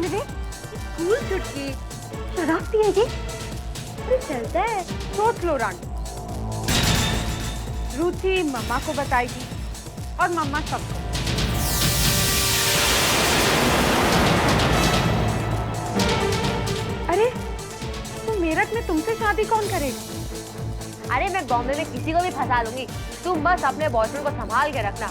गिनवी, school छुटकी शरारती है ये। अरे चलता है, सोच लो रानी। रूथी मम्मा को बताएगी और मम्मा सबको। अरे तो मेरठ में तुमसे शादी कौन करेगा? अरे मैं बॉम्बे में किसी को भी फंसा लूंगी, तुम बस अपने बॉयफ्रेंड को संभाल के रखना।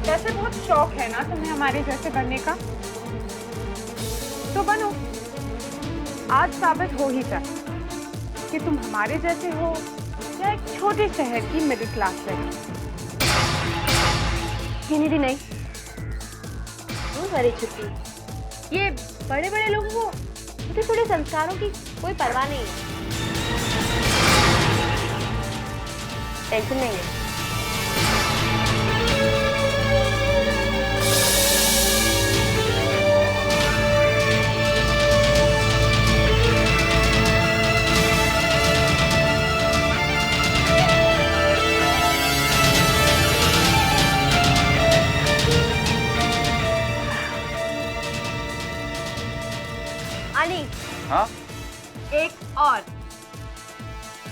वैसे बहुत शौक है ना तुम्हें हमारे जैसे बनने का, तो बनो। आज साबित हो ही जाए कि तुम हमारे जैसे हो या एक छोटे शहर की मिडिल क्लास लड़की। गिनी नहीं, बड़ी छुट्टी। ये बड़े बड़े लोगों को छोटे छोटे संस्कारों की कोई परवाह नहीं है। टेंशन नहीं है। अली, हाँ? एक और।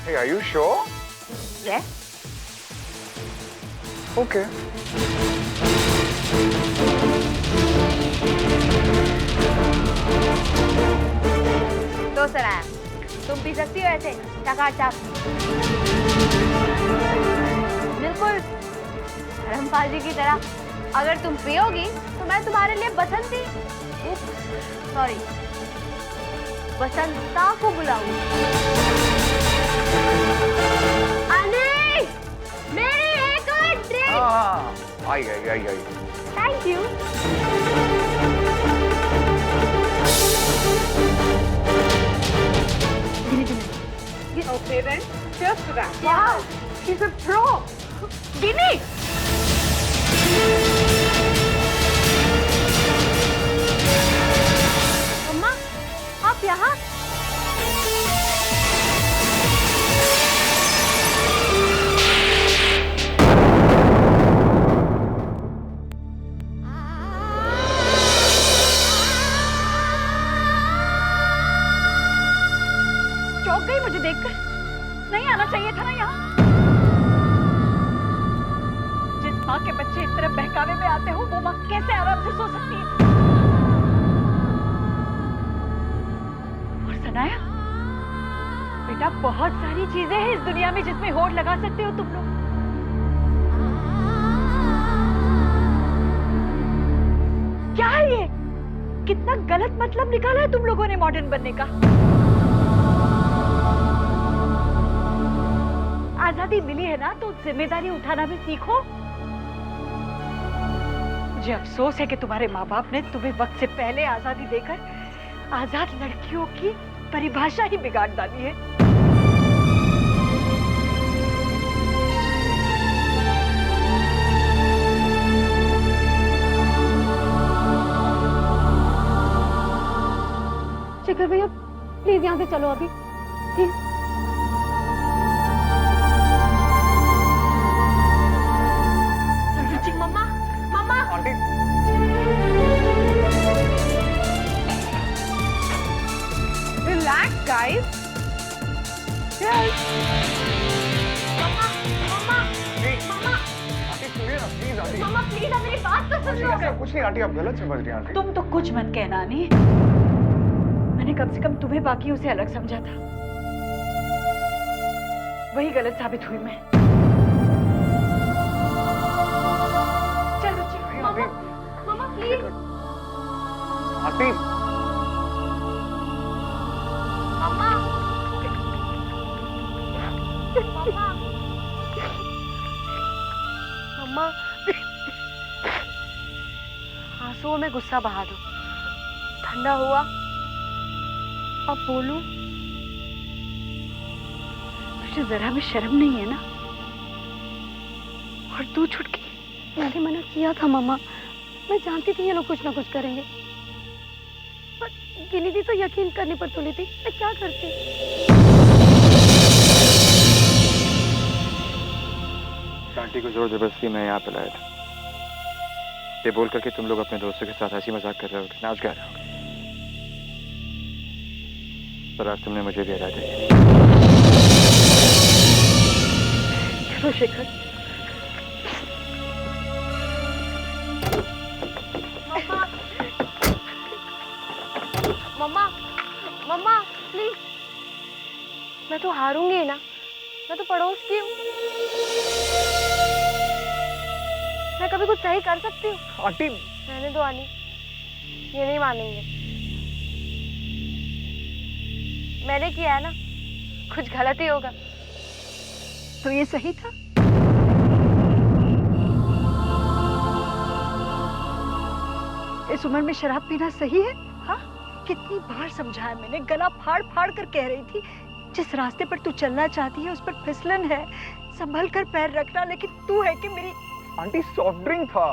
Hey, are you sure? Yes. Okay. तो सराया, तुम पी सकती हो ऐसे चकाचक, बिल्कुल धर्मपाल जी की तरह। अगर तुम पियोगी तो मैं तुम्हारे लिए बसंती, सॉरी बसंता को बुलाऊंगी। अली, मेरी एक और ड्रिंक। हाँ, आई। Thank you. Okay then, cheers to that. Wow, she's a pro. Ginny. मम्मा, आप यहाँ? चौंक गई मुझे देखकर। नहीं आना चाहिए था ना यहाँ। जिस माँ के बच्चे इस तरह बहकावे में आते हो, वो माँ कैसे आराम से सो सकती है? और सनाया, बेटा बहुत सारी चीजें हैं इस दुनिया में जिसमें होड़ लगा सकते हो तुम लोग। क्या है ये? कितना गलत मतलब निकाला है तुम लोगों ने मॉडर्न बनने का। आजादी मिली है ना, तो जिम्मेदारी उठाना भी सीखो। मुझे अफसोस है कि तुम्हारे माँ बाप ने तुम्हें वक्त से पहले आजादी देकर आजाद लड़कियों की परिभाषा ही बिगाड़ डाली है। शेखर भैया, प्लीज यहाँ से चलो अभी, प्लीज। मम्मा, मम्मा। आंटी। Relax, guys. Yes. मम्मा, मम्मा, मम्मा, आंटी सुनिए ना, प्लीज आंटी। मम्मा प्लीज आप मेरी बात तो सुन लो। ऐसा कुछ नहीं आंटी, आप गलत समझ रही हैं आंटी। तुम तो कुछ मत कहना नी। मैंने कम से कम तुम्हें बाकियों से अलग समझा था, वही गलत साबित हुई मैं। चलो चलो। आंटी। मम्मा प्लीज। आंटी। मम्मा, मम्मा, मम्मा, आंसुओं में गुस्सा बहा दो, ठंडा हुआ। अब बोलूं? तुझे जरा भी शर्म नहीं है ना? और तू छुटकी। मैंने मना किया था मम्मा, मैं जानती थी ये लोग कुछ ना कुछ करेंगे, गिनी थी तो यकीन करने पर तुली थी, मैं क्या करती। आंटी को जोर जबरदस्ती मैं यहाँ पे लाया था, ये बोल करके तुम लोग अपने दोस्तों के साथ हंसी मजाक कर रहे होगे, नाच गा रहे होगे, पर आज तुमने मुझे भी हरा दिया। चलो शेखर। मम्मा, मम्मा प्लीज, मैं तो हारूंगी ना, मैं तो पड़ोस की हूँ, मैं कभी कुछ सही कर सकती हूँ। आंटी रहने दो आनी, ये नहीं मानेंगे। मैंने किया है ना, कुछ गलत ही होगा। तो ये सही था? इस उम्र में शराब पीना सही है? हाँ, कितनी बार समझाया मैंने, गला फाड़ फाड़ कर कह रही थी जिस रास्ते पर तू चलना चाहती है उस पर फिसलन है, संभल कर पैर रखना। लेकिन तू है कि मेरी आंटी सॉफ्ट ड्रिंक था,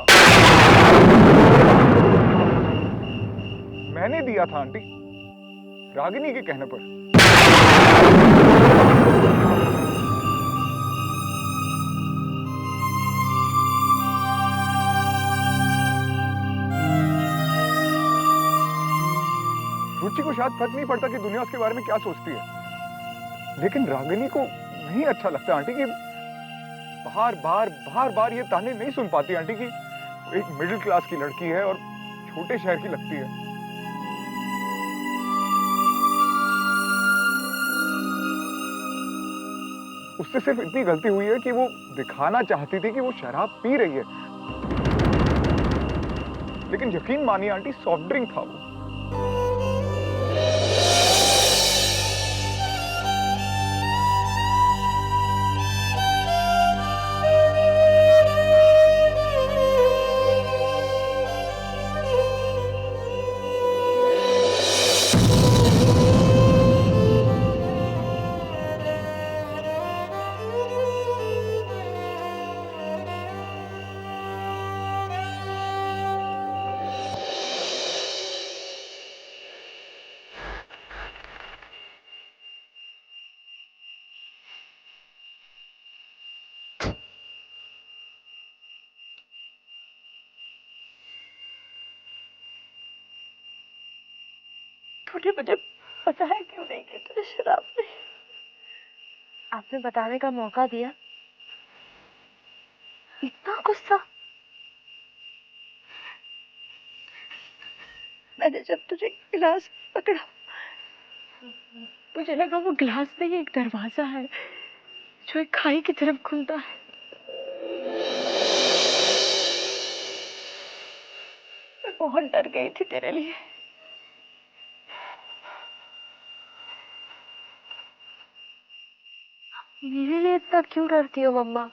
मैंने दिया था आंटी, रागिनी के कहने पर। रुचि को शायद फर्क नहीं पड़ता कि दुनिया उसके बारे में क्या सोचती है, लेकिन रागिनी को नहीं अच्छा लगता आंटी कि बार बार ये ताने नहीं सुन पाती आंटी कि एक मिडिल क्लास की लड़की है और छोटे शहर की लगती है। उससे सिर्फ इतनी गलती हुई है कि वो दिखाना चाहती थी कि वो शराब पी रही है, लेकिन यकीन मानिए आंटी सॉफ्ट ड्रिंक था वो। तूने मुझे बताया क्यों नहीं कि तुझे शराब नहीं? आपने बताने का मौका दिया, इतना गुस्सा। मैंने जब तुझे गिलास पकड़ा मुझे लगा वो गिलास नहीं एक दरवाजा है जो एक खाई की तरफ खुलता है। मैं बहुत डर गई थी तेरे लिए। मेरे लिए इतना क्यों डरती हो मम्मा?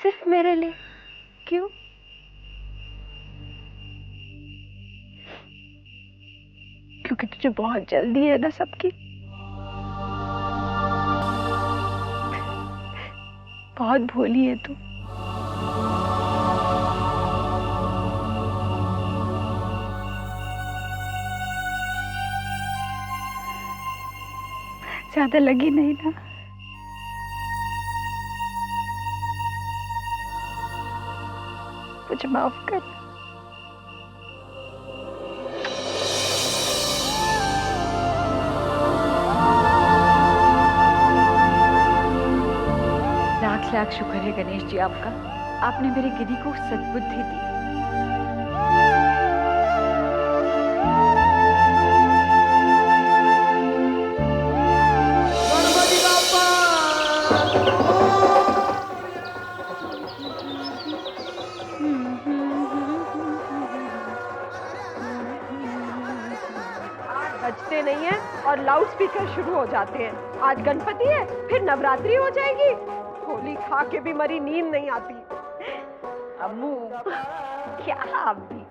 सिर्फ मेरे लिए क्यों? क्योंकि तुझे बहुत जल्दी है ना सबकी, बहुत भोली है तू। ज्यादा लगी नहीं ना? मुझे माफ कर। लाख लाख शुक्र है गणेश जी आपका, आपने मेरी गिरी को सद्बुद्धि दी। बजते नहीं है और लाउड स्पीकर शुरू हो जाते हैं। आज गणपति है, फिर नवरात्रि हो जाएगी। होली खा के भी मरी नींद नहीं आती। अम्मू क्या आप भी,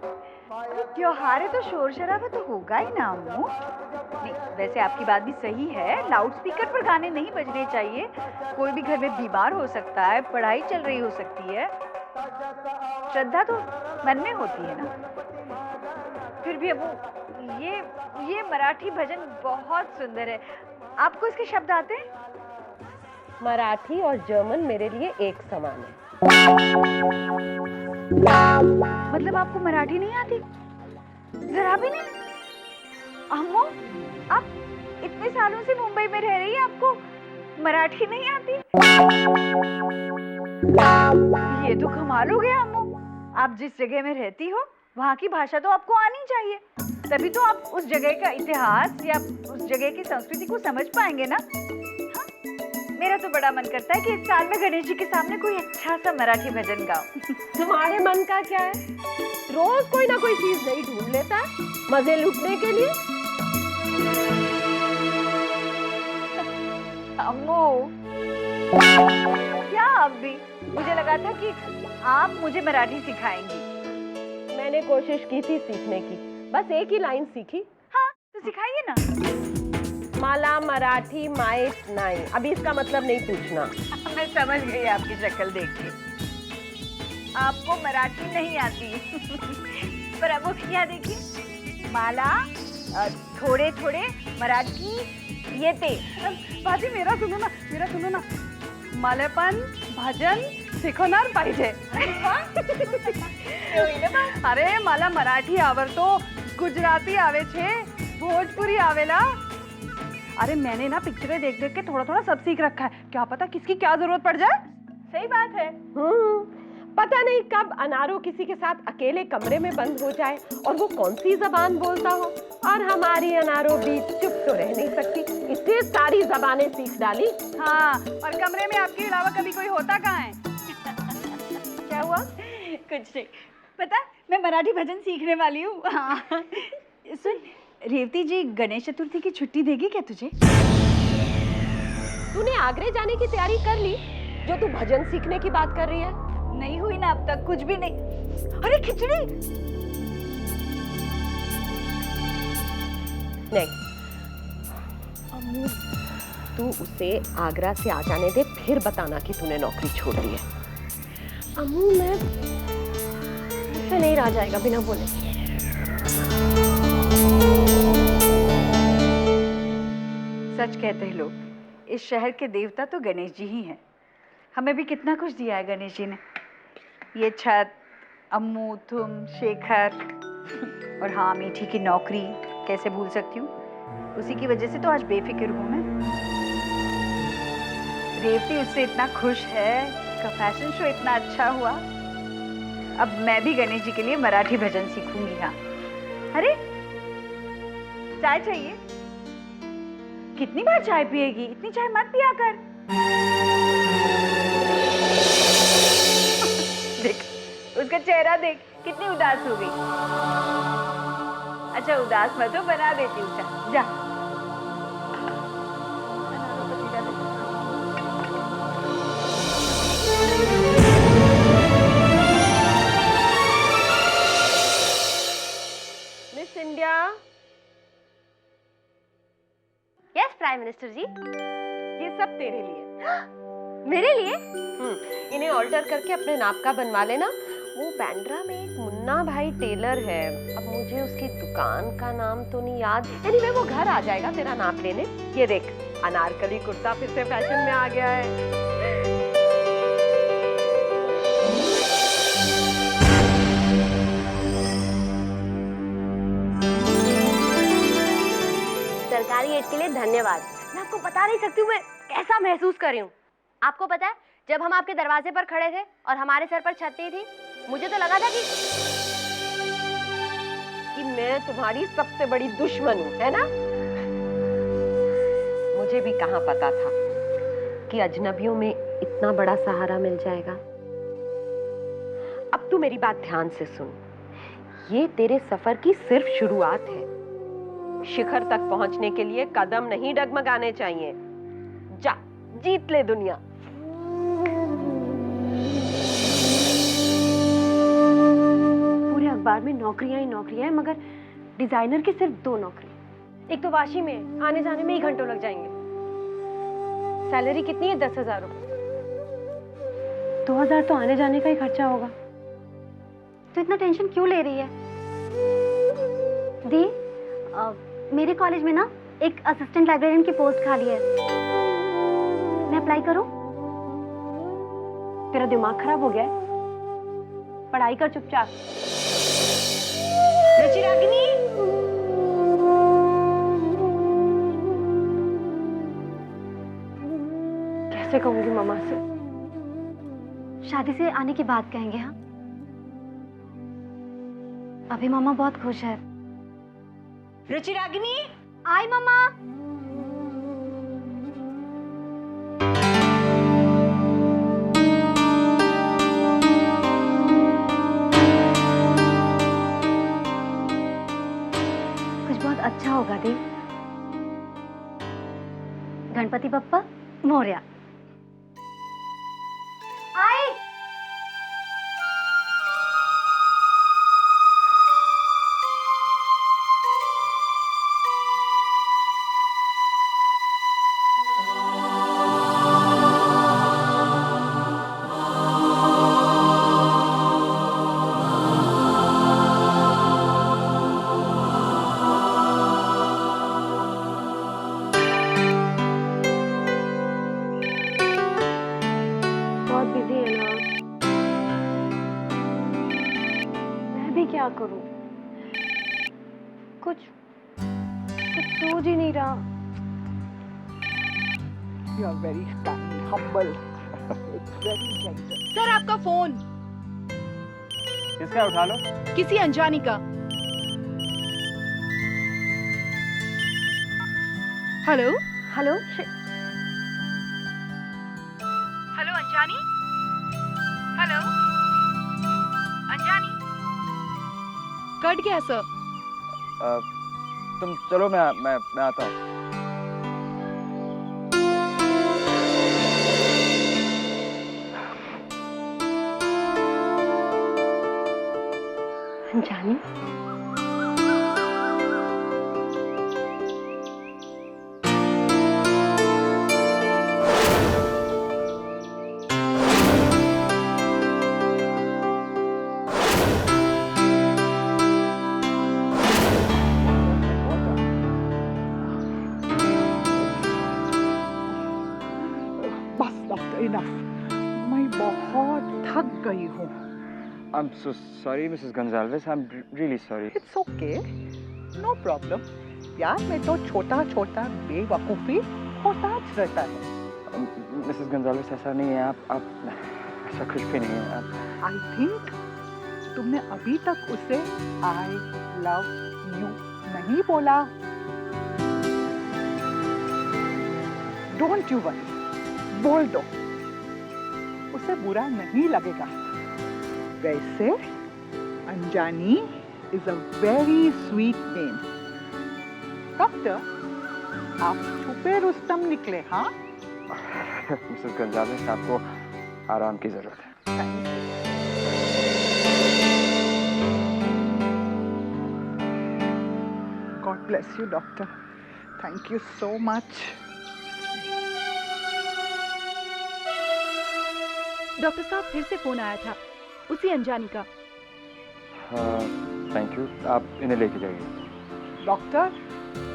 त्योहार है तो शोर शराबा तो होगा ही ना अम्मू। नहीं वैसे आपकी बात भी सही है, लाउड स्पीकर पर गाने नहीं बजने चाहिए। कोई भी घर में बीमार हो सकता है, पढ़ाई चल रही हो सकती है, श्रद्धा तो मन में होती है ना। फिर भी अबू, ये मराठी भजन बहुत सुंदर है। आपको इसके शब्द आते हैं? मराठी और जर्मन मेरे लिए एक समान है। मतलब आपको मराठी नहीं आती? जरा भी नहीं? अम्मू, आप इतने सालों से मुंबई में रह रही हैं, आपको मराठी नहीं आती? ये तो कमाल हो गया अम्मू। आप जिस जगह में रहती हो वहाँ की भाषा तो आपको आनी चाहिए, तभी तो आप उस जगह का इतिहास या उस जगह की संस्कृति को समझ पाएंगे ना। हाँ? मेरा तो बड़ा मन करता है कि इस साल में गणेश जी के सामने कोई अच्छा सा मराठी भजन गाओ। तुम्हारे मन का क्या है? रोज कोई ना कोई चीज नई ढूंढ लेता है मजे लूटने के लिए। अम्मू, क्या आप भी? मुझे लगा था कि आप मुझे मराठी सिखाएंगी। मैंने कोशिश की थी सीखने की, बस एक ही लाइन सीखी। हाँ, तो सिखाइए ना। माला मराठी माइट नाई। अभी इसका मतलब नहीं पूछना। मैं समझ गई आपकी शक्ल देख के। आपको मराठी नहीं आती। पर अब वो क्या देखिए, माला थोड़े थोड़े मराठी येते। भाजी मेरा सुनो ना, मला पण भजन शिकवणार पाहिजे. अरे मला मराठी आवडतो, गुजराती आवे छे, भोजपुरी आवेला. अरे मैंने ना पिक्चरें देख देख के थोड़ा थोड़ा सब सीख रखा है, क्या पता किसकी क्या जरूरत पड़ जाए. सही बात है। पता नहीं कब अनारो किसी के साथ अकेले कमरे में बंद हो जाए और वो कौन सी जबान बोलता हो, और हमारी अनारो भी चुप तो रह नहीं सकती, इतनी सारी जबानें सीख डाली। हाँ, और कमरे में आपके अलावा कभी कोई होता कहाँ है? क्या हुआ? कुछ नहीं। पता मैं मराठी भजन सीखने वाली हूँ। हाँ। सुन रेवती जी, गणेश चतुर्थी की छुट्टी देगी क्या तुझे? तूने आगरे जाने की तैयारी कर ली जो तू भजन सीखने की बात कर रही है? नहीं हुई ना अब तक, कुछ भी नहीं। अरे खिचड़ी नहीं अम्मू, तू उसे आगरा से आ जाने दे, फिर बताना कि तूने नौकरी छोड़ दी है। अम्मू मैं से नहीं रह जाएगा बिना बोले। सच कहते हैं लोग, इस शहर के देवता तो गणेश जी ही हैं। हमें भी कितना कुछ दिया है गणेश जी ने। ये छत, अम्मू, तुम, शेखर, और हाँ मीठी की नौकरी कैसे भूल सकती हूँ। उसी की वजह से तो आज बेफिक्र हूँ मैं। रेवती उससे इतना खुश है, उसका फैशन शो इतना अच्छा हुआ। अब मैं भी गणेश जी के लिए मराठी भजन सीखूंगी। हाँ, अरे चाय चाहिए? कितनी बार चाय पिएगी? इतनी चाय मत पिया कर। देख उसका चेहरा देख, कितनी उदास हो गई। अच्छा उदास मत हो, बना देती हूँ चाय, जा। Miss India. Yes prime minister ji. ये सब तेरे लिए। मेरे लिए? इन्हें ऑल्टर करके अपने नाप का बनवा लेना। वो बैंड्रा में एक मुन्ना भाई टेलर है, अब मुझे उसकी दुकान का नाम तो नहीं याद। एनीवे वो घर आ जाएगा तेरा नाप लेने। ये देख, अनारकली कुर्ता फिर से फैशन में आ गया है। सरकारी एड के लिए धन्यवाद। मैं आपको बता नहीं सकती हूँ मैं कैसा महसूस कर रही हूँ। आपको पता है, जब हम आपके दरवाजे पर खड़े थे और हमारे सर पर छत नहीं थी, मुझे तो लगा था कि मैं तुम्हारी सबसे बड़ी दुश्मन हूँ, है ना? मुझे भी कहाँ पता था कि अजनबियों में इतना बड़ा सहारा मिल जाएगा। अब तू मेरी बात ध्यान से सुन। ये तेरे सफर की सिर्फ शुरुआत है। शिखर तक पहुंचने के लिए कदम नहीं डगमगाने चाहिए। जा, जीत ले दुनिया। पूरे अखबार में नौकरियां ही नौकरियां हैं, मगर डिजाइनर की सिर्फ 2 नौकरी। एक तो वाशी में, आने जाने में ही घंटों लग जाएंगे। सैलरी कितनी है? 10,000 रुपए। 2,000 तो आने जाने का ही खर्चा होगा। तो इतना टेंशन क्यों ले रही है? दी मेरे कॉलेज में ना एक असिस्टेंट लाइब्रेरियन की पोस्ट खाली है, मैं अप्लाई करूं? तेरा दिमाग खराब हो गया है? पढ़ाई कर चुपचाप। रुचिरागिनी, कैसे कहूंगी मामा से? शादी से आने की बात कहेंगे। हाँ, अभी मामा बहुत खुश है। रुचिरागिनी, आई मामा। कुछ बहुत अच्छा होगा दी। गणपति बप्पा मोरया। आई। बहुत बिजी है ना, मैं भी क्या करूं? कुछ सोच ही नहीं रहा। You are very kind, humble. It's very gentle. Sir आपका फोन किसका उठा लो? किसी अनजानी का। हेलो हेलो हेलो अंजानी, हेलो अंजानी। कट गया सर। तुम चलो, मैं आता हूँ। जानी, बस डॉक्टर, इनफ। मैं बहुत थक गई हूँ। I'm so sorry, Mrs. Gonzalez. I'm really sorry. It's okay, no problem. प्यार में तो छोटा छोटा बेवकूफी होता रहता है। मिसेस गंजालेस, ऐसा नहीं है। आप ऐसा कुछ भी नहीं है। आप आई थिंक तुमने अभी तक उसे आई लव यू नहीं बोला। डोंट यू वरी, बोल दो, उसे बुरा नहीं लगेगा। वैसे Anjani is a very sweet name. Doctor, आप छुपे रुस्तम निकले। हाँ, मिसेस गंजालेस, आपको आराम की जरूरत है। God bless you doctor, thank you so much. Doctor साहब, फिर से फोन आया था, उसी अनजानी का। थैंक यू, आप इन्हें लेके जाइए। Doctor,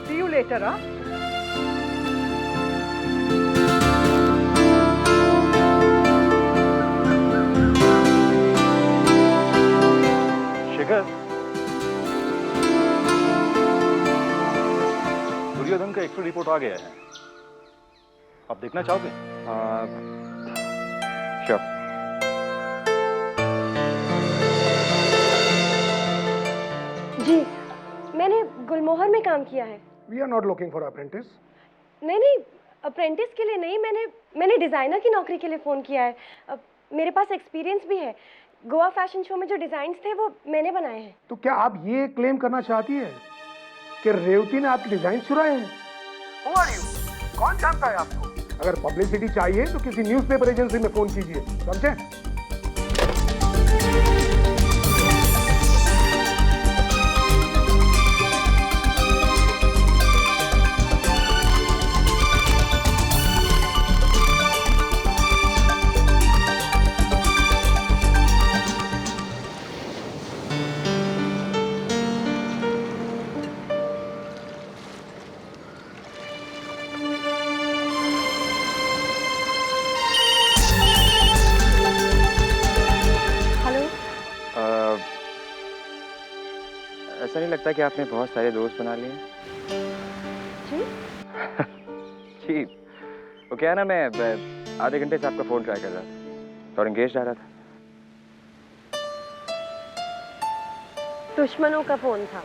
see you later. हाँ, शिखर, दुर्योधन का एक्सरे रिपोर्ट आ गया है, आप देखना चाहोगे? श्योर। जी, मैंने गुलमोहर में काम किया है। We are not looking for apprentice. नहीं, अप्रेंटिस के लिए नहीं, मैंने डिज़ाइनर की नौकरी के लिए फ़ोन किया है। मेरे पास एक्सपीरियंस भी है। गोवा फैशन शो में जो डिज़ाइंस थे वो मैंने बनाए हैं। तो क्या आप ये क्लेम करना चाहती है कि रेवती ने आपके डिजाइन चुराए हैं? Who are you? कौन जानता है आपको? अगर पब्लिसिटी चाहिए तो किसी न्यूज़पेपर एजेंसी में फोन कीजिए, समझे? ऐसा नहीं लगता कि आपने बहुत सारे दोस्त बना लिए? जी? जी, वो क्या है ना, मैं आधे घंटे से आपका फोन ट्राई कर रहा था और एंगेज आ रहा था। दुश्मनों का फोन था।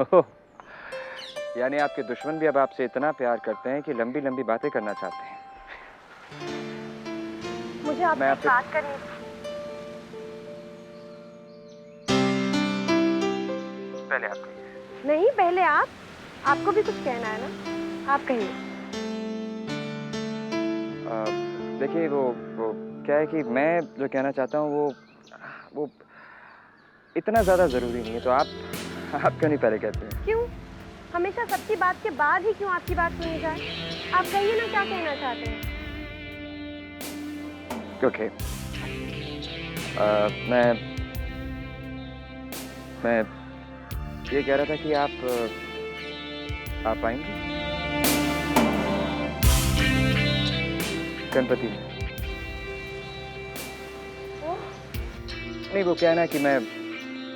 ओह, यानी आपके दुश्मन भी अब आपसे इतना प्यार करते हैं कि लंबी लंबी बातें करना चाहते हैं। मुझे आपसे एक बात करनी थी। पहले आप कहिए। नहीं, पहले आपको भी कुछ कहना है ना, आप कहिए। देखिए वो क्या है कि मैं जो कहना चाहता हूँ वो इतना ज़्यादा ज़रूरी नहीं है, तो आप क्यों नहीं पहले कहते हैं? क्यों? हमेशा सबकी बात के बाद ही क्यों आपकी बात सुनी जाए? आप कहिए ना, क्या कहना चाहते हैं? ओके, मैं ये कह रहा था कि आप आएंगे गणपति में? नहीं, वो क्या है ना कि मैं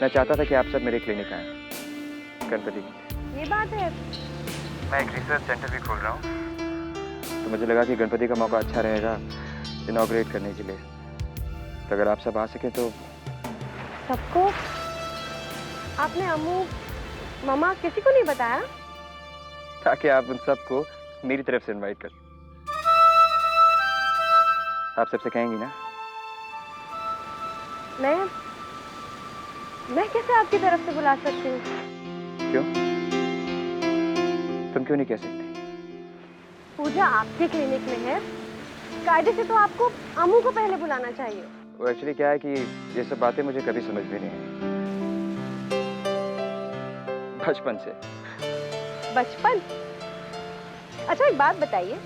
चाहता था कि आप सब मेरे क्लिनिक आएं गणपति की। ये बात है। मैं एक रिसर्च सेंटर भी खोल रहा हूँ, तो मुझे लगा कि गणपति का मौका अच्छा रहेगा इनॉग्रेट करने के लिए। तो अगर आप सब आ सके तो। सबको? आपने अम्मू, मामा किसी को नहीं बताया? ताकि आप उन सबको मेरी तरफ से इनवाइट कर। आप सबसे कहेंगी ना? मैं कैसे आपकी तरफ से बुला सकती हूँ? क्यों? तुम क्यों नहीं कह सकती? पूजा आपके क्लिनिक में है, कायदे से तो आपको अम्मू को पहले बुलाना चाहिए। वो एक्चुअली क्या है कि ये सब बातें मुझे कभी समझ में नहीं आई बचपन से। बचपन? अच्छा, एक बात बताइए,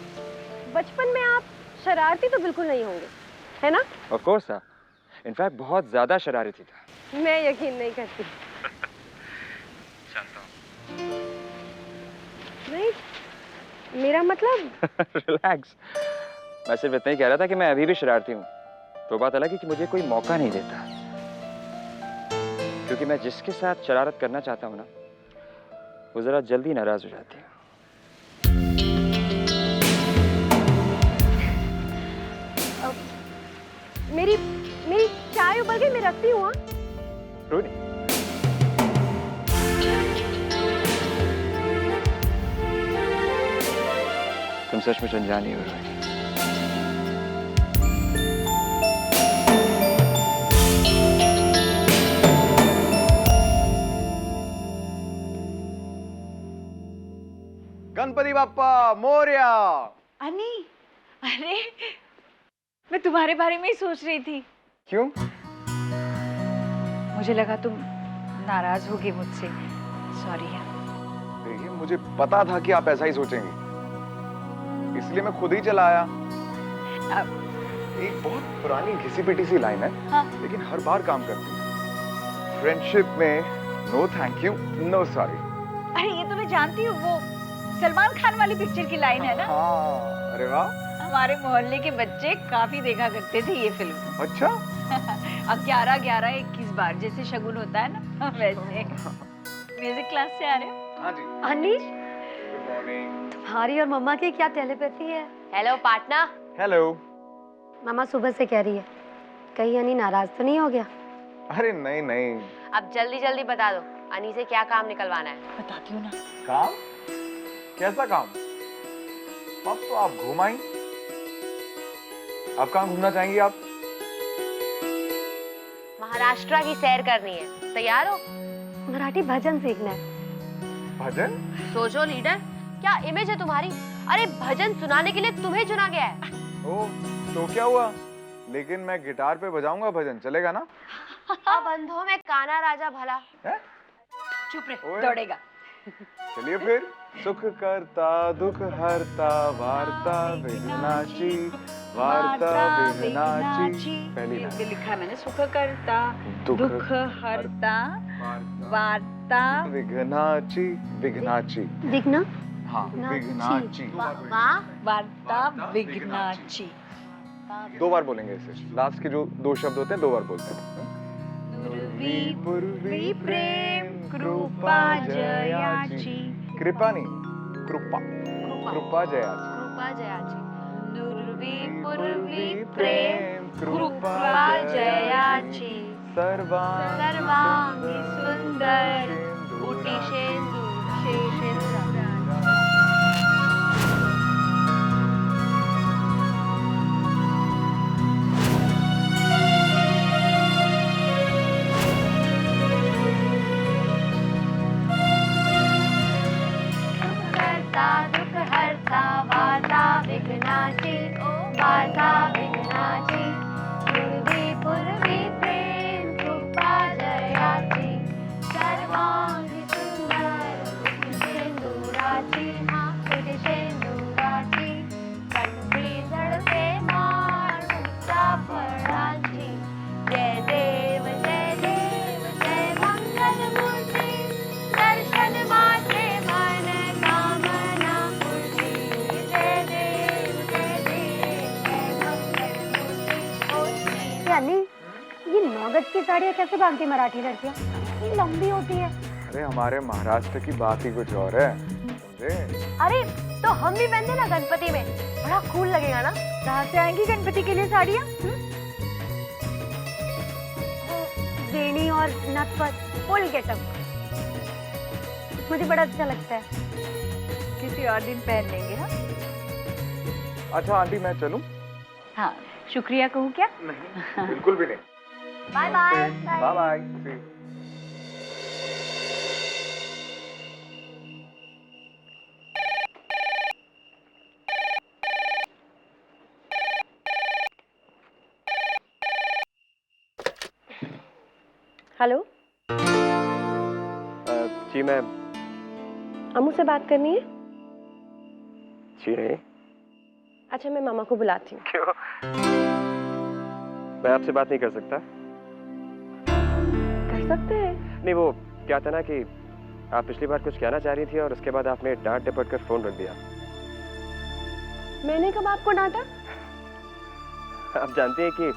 बचपन में आप शरारती तो बिल्कुल नहीं होंगे, है ना? ऑफ कोर्स था, इनफैक्ट बहुत ज्यादा शरारती था। मैं यकीन नहीं करती। नहीं, मेरा मतलब। रिलैक्स, मैं सिर्फ इतना ही कह रहा था कि मैं अभी भी शरारती हूँ। तो बात अलग है कि मुझे कोई मौका नहीं देता, क्योंकि मैं जिसके साथ शरारत करना चाहता हूँ ना, वो जरा जल्दी नाराज हो जाती है। मेरी चाय उबल गई, मैं रखती हूँ। रोनी, तुम सचमुच अनजानी हो रोनी। गणपति बाप्पा मोरया। अनी, अरे मैं तुम्हारे बारे में ही सोच रही थी। क्यों? मुझे लगा तुम नाराज होगे मुझसे। सॉरी यार। देखिए, मुझे पता था कि आप ऐसा ही सोचेंगी, इसलिए मैं खुद ही चला आया। एक बहुत पुरानी घिसी पिटी सी लाइन है, हाँ। लेकिन हर बार काम करती है। फ्रेंडशिप में no thank you no sorry. अरे ये तो मैं जानती हूँ, वो सलमान खान वाली पिक्चर की लाइन है ना? हाँ, अरे वाह। हमारे मोहल्ले के बच्चे काफी देखा करते थे ये फिल्म। अच्छा। अब 11-11-21 बार जैसे शगुन होता है ना, वैसे। म्यूजिक क्लास से आ रहे हो? हाँ जी। अनिश, गुड मॉर्निंग। तुम्हारी और मम्मा की क्या टेलीपैथी है? Hello partner. हेलो। मामा सुबह से कह रही है, कहीं अनी नाराज तो नहीं हो गया? अरे नहीं नहीं। अब जल्दी जल्दी बता दो, अनी से क्या काम निकलवाना है? बताती हूँ ना। काम? कैसा काम? अब तो आप घुमाई। आप कहाँ घूमना चाहेंगी आप? महाराष्ट्र की सैर करनी है, तैयार हो? मराठी भजन सीखना है। भजन? सोचो लीडर, क्या इमेज है तुम्हारी? अरे भजन सुनाने के लिए तुम्हें चुना गया है। ओ, तो क्या हुआ? लेकिन मैं गिटार पे बजाऊंगा भजन, चलेगा ना? अब अंधों में काना राजा भला। है? चुप रहे, ओए। दौड़ेगा। चलिए फिर। सुख करता दुख हरता वार्ता विघ्नाची, वार्ता विघ्नाची। पहली ये लाइन। लिखा है मैंने, सुख करता दुख दुख हरता वार्ता विघ्नाची, विघ्नाची। विघ्न? हाँ, विघ्नाची। वार्ता विघ्नाची। 2 बार बोलेंगे इसे। लास्ट के जो 2 शब्द होते हैं 2 बार बोलते हैं। पूर्वी पूर्वी प्रेम कृपा जयाची कृपा नहीं, कृपा कृपा जयाची कृपा जयाची दुर्वी पूर्वी प्रेम कृपा जयाची सर्वांगी सुंदर उटी शेंदूर दुख हरता वार्ता विघ्नाची पूर्वी प्रेम कृपा जयाची सर्वांगी सुंदर शेंदुराची कंठी झडपे माळ मुक्ता फळाची जय देव जय मंगल मूर्ती दर्शन माझे मन कामना पूर्ती जय देव जय मंगल मूर्ती अन्नी, ये 9 गज की साड़ियाँ कैसे बांधती मराठी लड़कियाँ? ये लंबी होती है। अरे हमारे महाराष्ट्र की बात ही कुछ और है, समझे? अरे तो हम भी पहनते ना गणपति में, बड़ा कूल लगेगा ना। कहाँ से आएंगी गणपति के लिए साड़ियाँ? वेणी और नथ पर फुल गेटअप, मुझे बड़ा अच्छा लगता है। किसी और दिन पहन लेंगे। हाँ अच्छा आंटी मैं चलूं? हाँ, शुक्रिया कहूँ क्या? नहीं बिल्कुल भी नहीं। Bye bye. Bye bye. Hello, जी मैं अम्मू से बात करनी है? जी नहीं। अच्छा, मैं मामा को बुलाती हूँ। क्यों? मैं आपसे बात नहीं कर सकता। कर सकते हैं। नहीं, वो क्या था ना कि आप पिछली बार कुछ कहना चाह रही थी और उसके बाद आपने डांट डपट कर फोन रख दिया। मैंने कब आपको डांटा? आप जानती हैं कि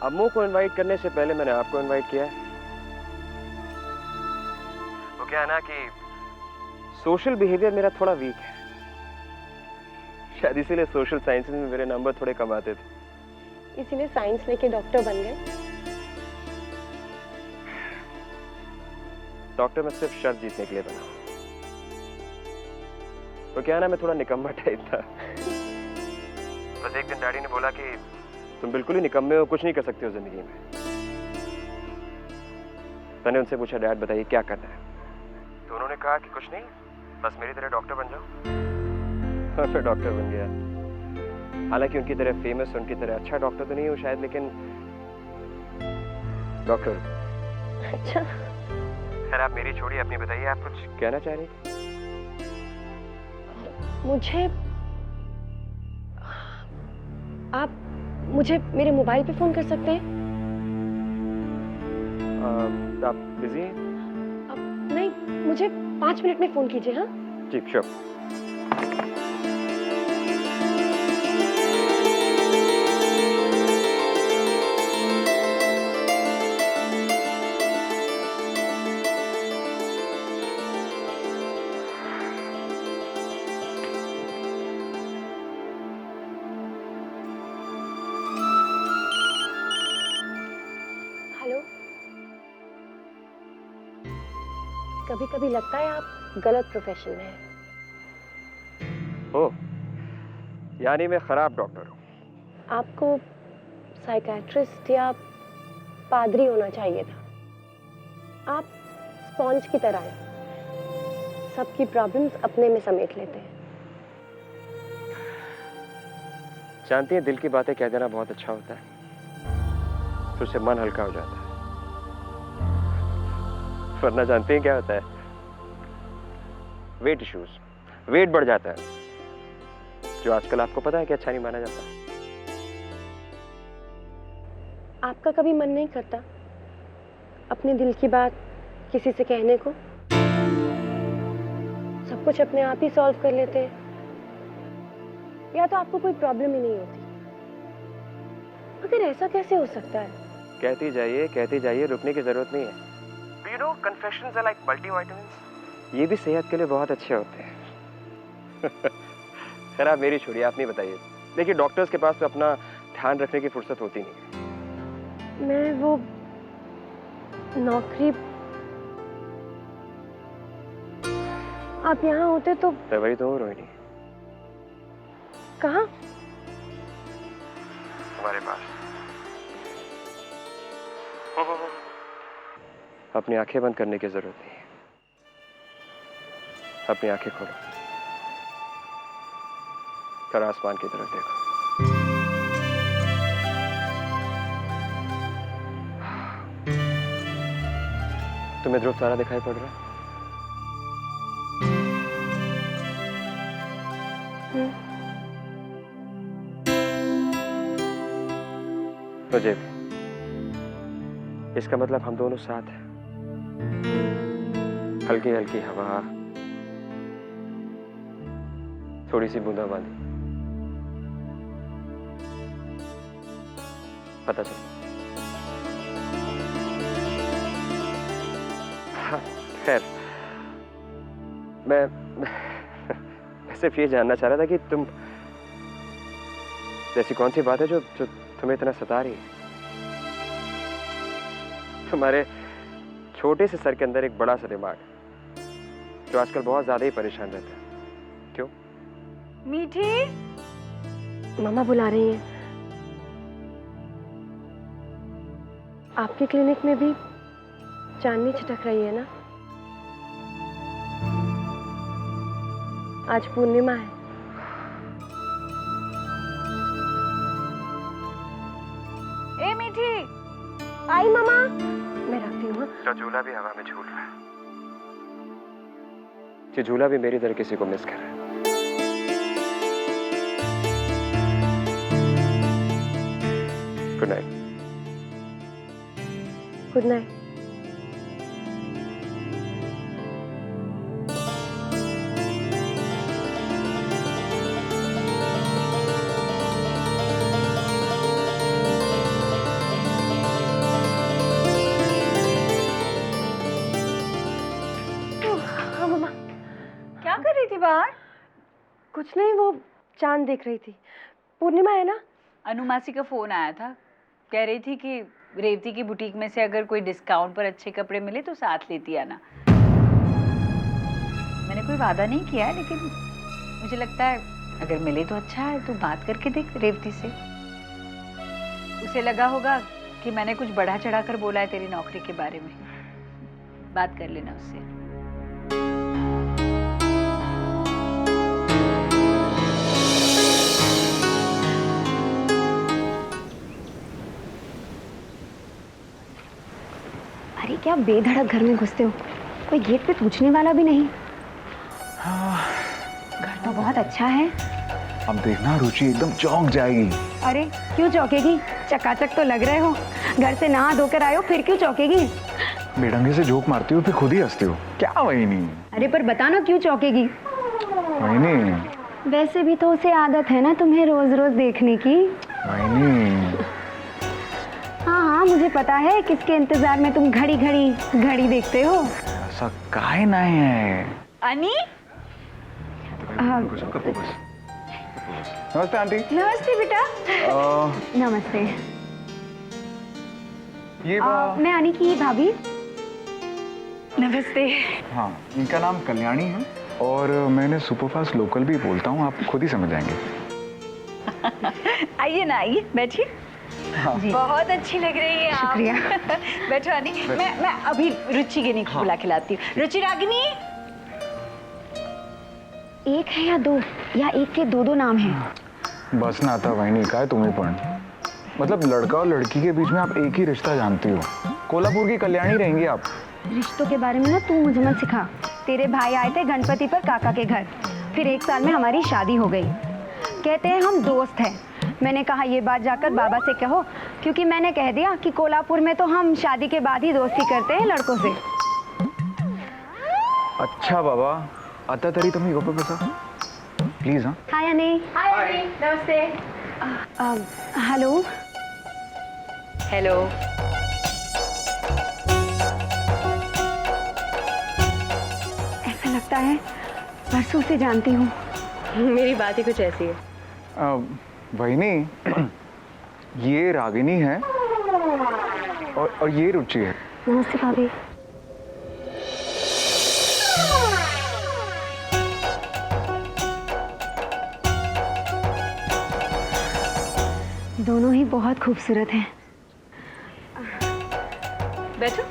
अम्मू को इनवाइट करने से पहले मैंने आपको इनवाइट किया है। वो क्या है ना कि सोशल बिहेवियर मेरा थोड़ा वीक है, शायद इसीलिए सोशल साइंसेज में मेरे नंबर थोड़े कम आते थे। इसीलिए साइंस लेके डॉक्टर बन गए। डॉक्टर मैं सिर्फ शर्त जीतने के लिए बना। तो क्या है ना, मैं थोड़ा निकम्मा टाइप था। बस एक दिन डैडी ने बोला कि तुम बिल्कुल ही निकम्मे हो, कुछ नहीं कर सकते हो जिंदगी में। मैंने उनसे पूछा, डैड बताइए क्या करना है? तो उन्होंने कहा कि कुछ नहीं, बस मेरी तरह डॉक्टर बन जाओ। और फिर डॉक्टर बन गया। हालांकि उनकी तरह फेमस, उनकी तरह अच्छा डॉक्टर तो नहीं हूँ शायद, लेकिन डॉक्टर। अच्छा, खैर आप मेरी छोड़िए, अपनी बताइए, आप कुछ कहना चाह रही थी? आप मुझे मेरे मोबाइल पे फोन कर सकते हैं? आप बिजी हैं? नहीं, मुझे 5 मिनट में फोन कीजिए। हाँ जी, श्योर। हेलो, कभी कभी लगता है आप गलत प्रोफेशन में हैं। ओह, यानी मैं खराब डॉक्टर हूँ। आपको साइकियाट्रिस्ट या पादरी होना चाहिए था। आप स्पॉन्ज की तरह हैं, सबकी प्रॉब्लम्स अपने में समेट लेते हैं। जानती हैं, दिल की बातें कह देना बहुत अच्छा होता है, तो उससे मन हल्का हो जाता है। वरना जानते हैं क्या होता है? वेट इश्यूज, वेट बढ़ जाता है, जो आजकल आपको पता है कि अच्छा नहीं माना जाता। आपका कभी मन नहीं करता अपने दिल की बात किसी से कहने को? सब कुछ अपने आप ही सॉल्व कर लेते हैं, या तो आपको कोई प्रॉब्लम ही नहीं होती। मगर ऐसा कैसे हो सकता है? कहती जाइए, रुकने की जरूरत नहीं है। Do you know confessions are like multivitamins? ये भी सेहत के लिए बहुत अच्छे होते हैं। खैर आप मेरी छोड़िए, आप नहीं बताइए। देखिए डॉक्टर्स के पास तो अपना ध्यान रखने की फुर्सत होती नहीं। मैं वो नौकरी, आप यहाँ होते तो। मैं वही तो हूँ रोहिणी, कहाँ? तुम्हारे पास। अपनी आंखें बंद करने की जरूरत नहीं है, अपनी आंखें खोलो और आसमान की तरफ देखो। तुम्हें ध्रुव तारा दिखाई पड़ रहा है? मुझे भी। इसका मतलब हम दोनों साथ हैं। हल्की हल्की हवा, थोड़ी सी बूंदाबांदी, पता चला। हाँ, खैर मैं सिर्फ ये जानना चाह रहा था कि तुम जैसी कौन सी बात है जो तुम्हें इतना सता रही है? तुम्हारे छोटे से सर के अंदर एक बड़ा सा दिमाग है जो आजकल बहुत ज्यादा ही परेशान रहता है। क्यों? मीठी, मामा बुला रही हैं। आपके क्लिनिक में भी चांदनी छिटक रही है ना? आज पूर्णिमा है। ए मीठी, आई मामा, मैं रखती हूँ। तो झूला भी हवा में झूल रहा है। ये झूला भी मेरी तरह किसी को मिस कर रहा है। Good night. Good night. हाँ मामा। क्या कर रही थी बाहर? कुछ नहीं, वो चांद देख रही थी। पूर्णिमा है ना? अनु मासी का फोन आया था, कह रही थी कि रेवती की बुटीक में से अगर कोई डिस्काउंट पर अच्छे कपड़े मिले तो साथ लेती आना। मैंने कोई वादा नहीं किया है, लेकिन मुझे लगता है अगर मिले तो अच्छा है। तू बात करके देख रेवती से। उसे लगा होगा कि मैंने कुछ बढ़ा चढ़ा कर बोला है तेरी नौकरी के बारे में। बात कर लेना उससे। अरे क्या बेधड़क घर में घुसते हो, कोई गेट पे पूछने वाला भी नहीं। घर तो बहुत अच्छा है। अब देखना रुचि एकदम चौंक जाएगी। अरे क्यों चौंकेगी, चकाचक तो लग रहे हो। घर से नहा धोकर आए हो, फिर क्यों चौंकेगी? बेढंगे से जोक मारती हो फिर खुद ही हंसती हो, क्या वहीनी? अरे पर बताना क्यों चौंकेगी? वहीनी, वैसे भी तो उसे आदत है ना तुम्हें रोज रोज देखने की। वहीनी। हाँ हाँ मुझे पता है किसके इंतजार में तुम घड़ी घड़ी घड़ी देखते हो। ऐसा काहे नहीं है। अनी, नमस्ते आंटी। नमस्ते बेटा। नमस्ते। ये मैं अनी की भाभी। नमस्ते। हाँ, इनका नाम कल्याणी है और मैंने सुपरफास्ट लोकल भी बोलता हूँ, आप खुद ही समझ जाएंगे। आइए ना, आइए बैठिए। हाँ। बहुत अच्छी लग रही है आप। शुक्रिया। बैठो अनी, मैं अभी रुचि के नीचे बुला के लाती हूँ। रुचि रागिनी। एक है या दो, या एक के दो दो नाम हैं? बस ना आता वही नहीं का है तुम्हें पण। मतलब लड़का और लड़की के बीच में आप एक ही रिश्ता जानती हो। कोल्हापुर की कल्याणी रहेंगी आप। रिश्तों के बारे में ना तू मुझे मत सिखा। तेरे भाई आए थे गणपति पर काका के घर, फिर 1 साल में हमारी शादी हो गई। कहते हैं हम दोस्त हैं। मैंने कहा ये बात जाकर बाबा से कहो, क्योंकि मैंने कह दिया कि कोल्हापुर में तो हम शादी के बाद ही दोस्ती करते हैं लड़कों से। अच्छा बाबा, आता तरी तुम्ही गप्प बसा प्लीज। हाँ हाय अनी। हाय अनी, नमस्ते। हेलो। हेलो। लगता है परसों से जानती हूँ। मेरी बात ही कुछ ऐसी है। वहीनी, ये रागिनी है और ये रुचि है। नमस्ते भाभी। दोनों ही बहुत खूबसूरत हैं। बैठो।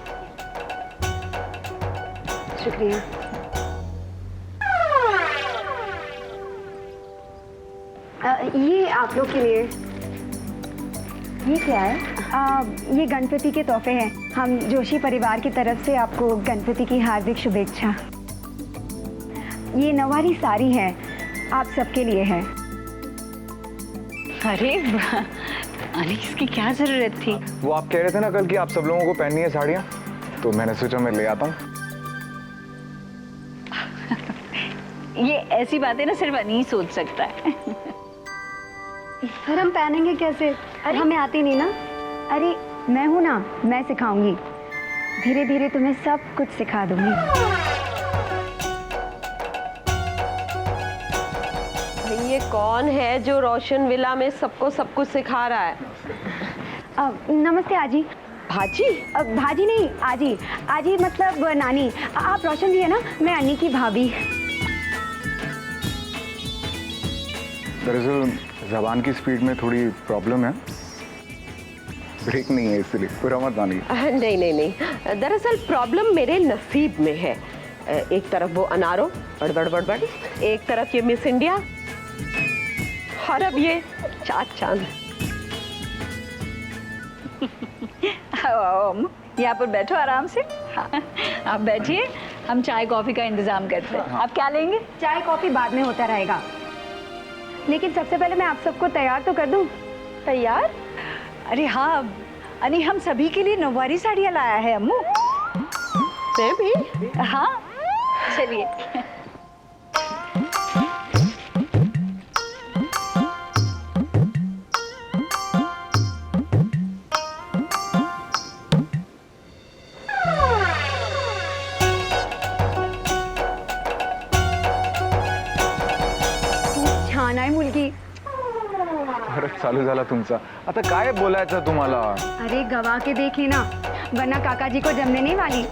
शुक्रिया। ये आप लोग के लिए। ये क्या है? ये गणपति के तोहफे हैं। हम जोशी परिवार की तरफ से आपको गणपति की हार्दिक शुभेच्छा। ये नवारी साड़ी है, आप सबके लिए है। अरे वाह, अरे इसकी क्या जरूरत थी? वो आप कह रहे थे ना कल कि आप सब लोगों को पहननी है साड़ियाँ, तो मैंने सोचा मैं ले आता हूँ। ये ऐसी बातें ना सिर्फ अनी सोच सकता है। फिर हम पहनेंगे कैसे? हमें आती नहीं ना। अरे मैं हूं ना, मैं सिखाऊंगी। धीरे धीरे तुम्हें सब कुछ सिखा दूंगी। ये कौन है जो रोशन विला में सबको सब कुछ सिखा रहा है? नमस्ते आजी। भाजी? भाजी नहीं, आजी। आजी मतलब नानी। आप रोशन जी है ना, मैं अन्नी की भाभी। दरअसल जबान की स्पीड में थोड़ी प्रॉब्लम है, ब्रेक नहीं है, इसलिए पूरा मत मानिए। नहीं नहीं नहीं, दरअसल प्रॉब्लम मेरे नसीब में है। एक तरफ वो अनारो बड़बड़ बड़बड़, एक तरफ ये मिस इंडिया, और अब ये चाँद चांद। यहाँ पर बैठो आराम से। हाँ, आप बैठिए, हम चाय कॉफी का इंतजाम करते हैं। आप क्या लेंगे? चाय कॉफी बाद में होता रहेगा, लेकिन सबसे पहले मैं आप सबको तैयार तो कर दूं। तैयार? अरे हाँ अनी, हम सभी के लिए नौवारी साड़ियाँ लाया है अम्मू। मैं भी? हाँ चलिए। छान आहे मुलगी। परत चालू झाला तुमचा। आता काय बोलायचं तुम्हाला? अरे गवा के देख लेना, वरना काका जी को जमने नहीं वाली।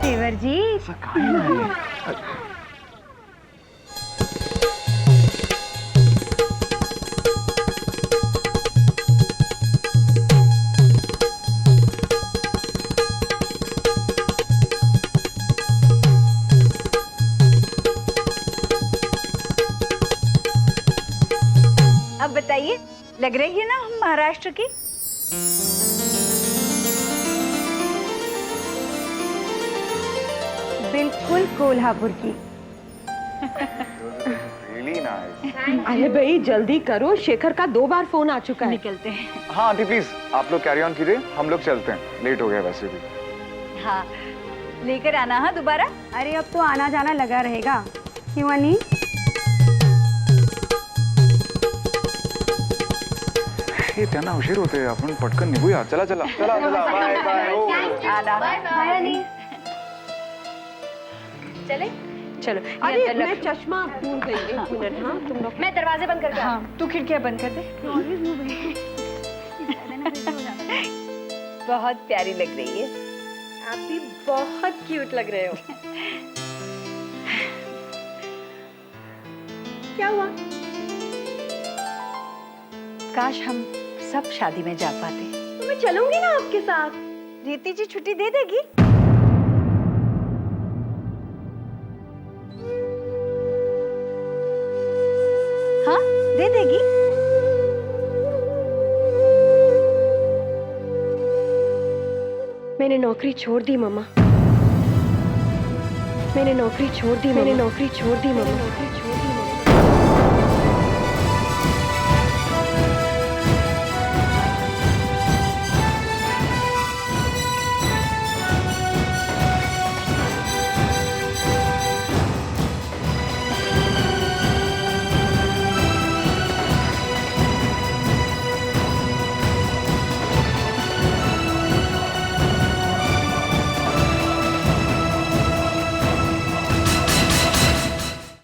देवर जी। काय नाही। अब बताइए, लग रही है ना हम महाराष्ट्र की? बिल्कुल कोल्हापुर की। Really nice. अरे भाई जल्दी करो, शेखर का 2 बार फोन आ चुका है। निकलते हैं। हाँ आंटी प्लीज, आप लोग कैरी ऑन कीजिए, हम लोग चलते हैं, लेट हो गया वैसे भी। हाँ लेकर आना। हाँ दोबारा। अरे अब तो आना जाना लगा रहेगा, क्यों अनी? हे त्यांना उशीर होते, आपण पटकन निघूया। चला चला चला चला, बाय बाय। आना। बाय अनी। चले चलो। अरे मैं चश्मा भूल गई, 1 मिनट। हाँ तुम लोग। मैं दरवाजे बंद करके हाँ तू खिड़कियाँ बंद कर दे। बहुत प्यारी लग रही है। आप भी बहुत क्यूट लग रहे हो। क्या हुआ? काश हम सब शादी में जा पाते। तो मैं चलूंगी ना आपके साथ। रीति जी छुट्टी दे देगी? हाँ दे देगी। मैंने नौकरी छोड़ दी मम्मा। मैंने नौकरी छोड़ दी। मैंने नौकरी छोड़ दी मम्मा। नौकरी छोड़ दी।